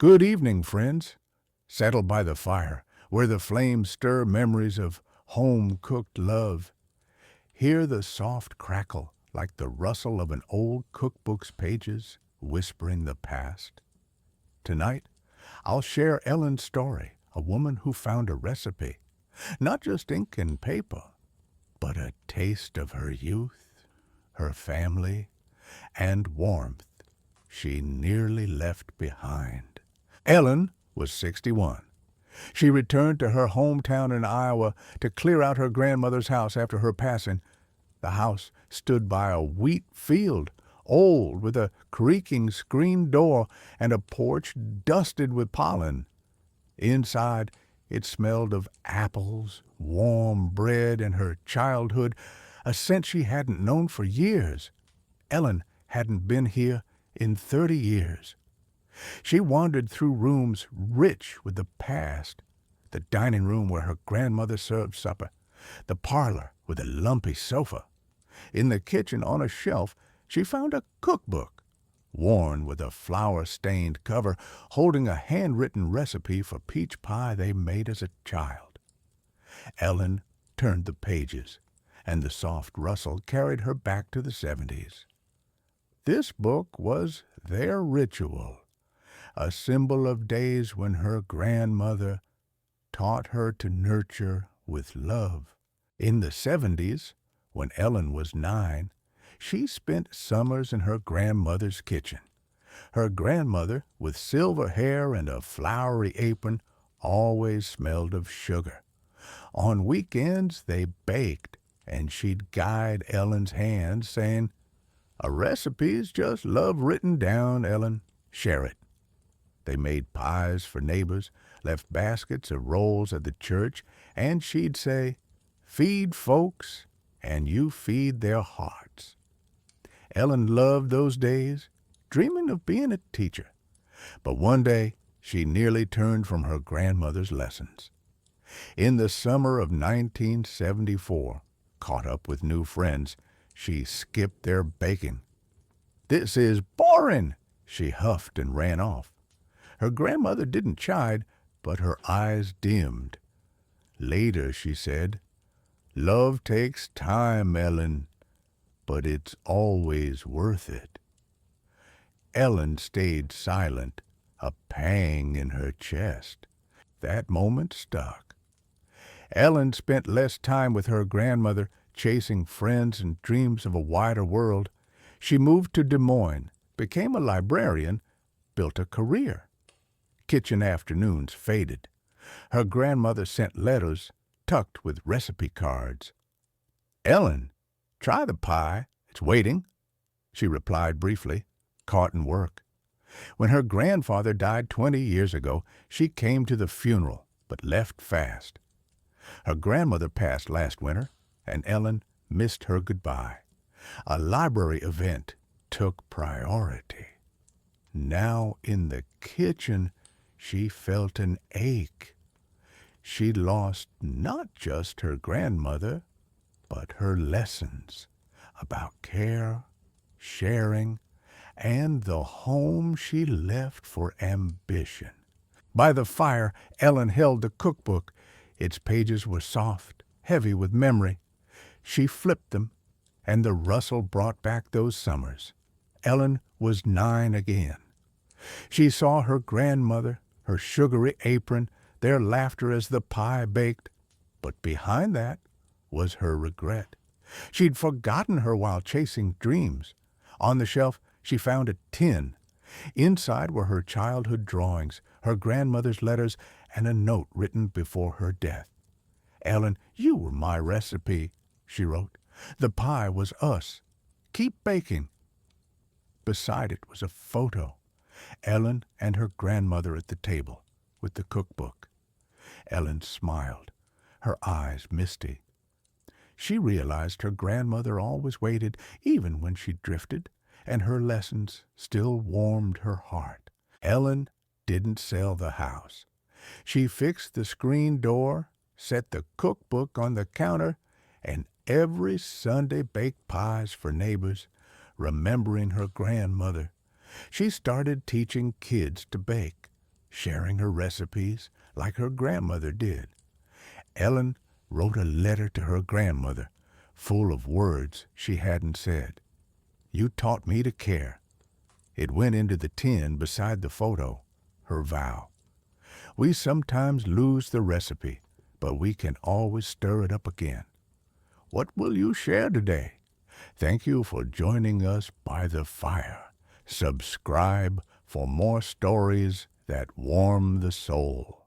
Good evening, friends. Settle by the fire, where the flames stir memories of home-cooked love. Hear the soft crackle like the rustle of an old cookbook's pages whispering the past. Tonight, I'll share Ellen's story, a woman who found a recipe, not just ink and paper, but a taste of her youth, her family, and warmth she nearly left behind. Ellen was 61. She returned to her hometown in Iowa to clear out her grandmother's house after her passing. The house stood by a wheat field, old, with a creaking screen door and a porch dusted with pollen. Inside, it smelled of apples, warm bread, and her childhood, a scent she hadn't known for years. Ellen hadn't been here in 30 years. She wandered through rooms rich with the past, the dining room where her grandmother served supper, the parlor with a lumpy sofa. In the kitchen on a shelf, she found a cookbook, worn with a flour-stained cover, holding a handwritten recipe for peach pie they made as a child. Ellen turned the pages, and the soft rustle carried her back to the 70s. This book was their ritual, a symbol of days when her grandmother taught her to nurture with love. In the 70s, when Ellen was 9, she spent summers in her grandmother's kitchen. Her grandmother, with silver hair and a flowery apron, always smelled of sugar. On weekends, they baked, and she'd guide Ellen's hand, saying, "A recipe's just love written down, Ellen. Share it." They made pies for neighbors, left baskets of rolls at the church, and she'd say, "Feed folks, and you feed their hearts." Ellen loved those days, dreaming of being a teacher. But one day, she nearly turned from her grandmother's lessons. In the summer of 1974, caught up with new friends, she skipped their baking. "This is boring," she huffed and ran off. Her grandmother didn't chide, but her eyes dimmed. Later she said, "Love takes time, Ellen, but it's always worth it." Ellen stayed silent, a pang in her chest. That moment stuck. Ellen spent less time with her grandmother, chasing friends and dreams of a wider world. She moved to Des Moines, became a librarian, built a career. Kitchen afternoons faded. Her grandmother sent letters tucked with recipe cards. "Ellen, try the pie. It's waiting," she replied briefly, caught in work. When her grandfather died 20 years ago, she came to the funeral, but left fast. Her grandmother passed last winter, and Ellen missed her goodbye. A library event took priority. Now in the kitchen, she felt an ache. She'd lost not just her grandmother, but her lessons about care, sharing, and the home she left for ambition. By the fire, Ellen held the cookbook. Its pages were soft, heavy with memory. She flipped them, and the rustle brought back those summers. Ellen was 9 again. She saw her grandmother, her sugary apron, their laughter as the pie baked. But behind that was her regret. She'd forgotten her while chasing dreams. On the shelf, she found a tin. Inside were her childhood drawings, her grandmother's letters, and a note written before her death. "Ellen, you were my recipe," she wrote. "The pie was us. Keep baking." Beside it was a photo. Ellen and her grandmother at the table with the cookbook. Ellen smiled, her eyes misty. She realized her grandmother always waited, even when she drifted, and her lessons still warmed her heart. Ellen didn't sell the house. She fixed the screen door, set the cookbook on the counter, and every Sunday baked pies for neighbors, remembering her grandmother. She started teaching kids to bake. sharing her recipes like her grandmother did. Ellen wrote a letter to her grandmother full of words she hadn't said. You taught me to care. It went into the tin beside the photo, her vow. We sometimes lose the recipe, but we can always stir it up again. What will you share today? Thank you for joining us by the fire. Subscribe for more stories that warm the soul.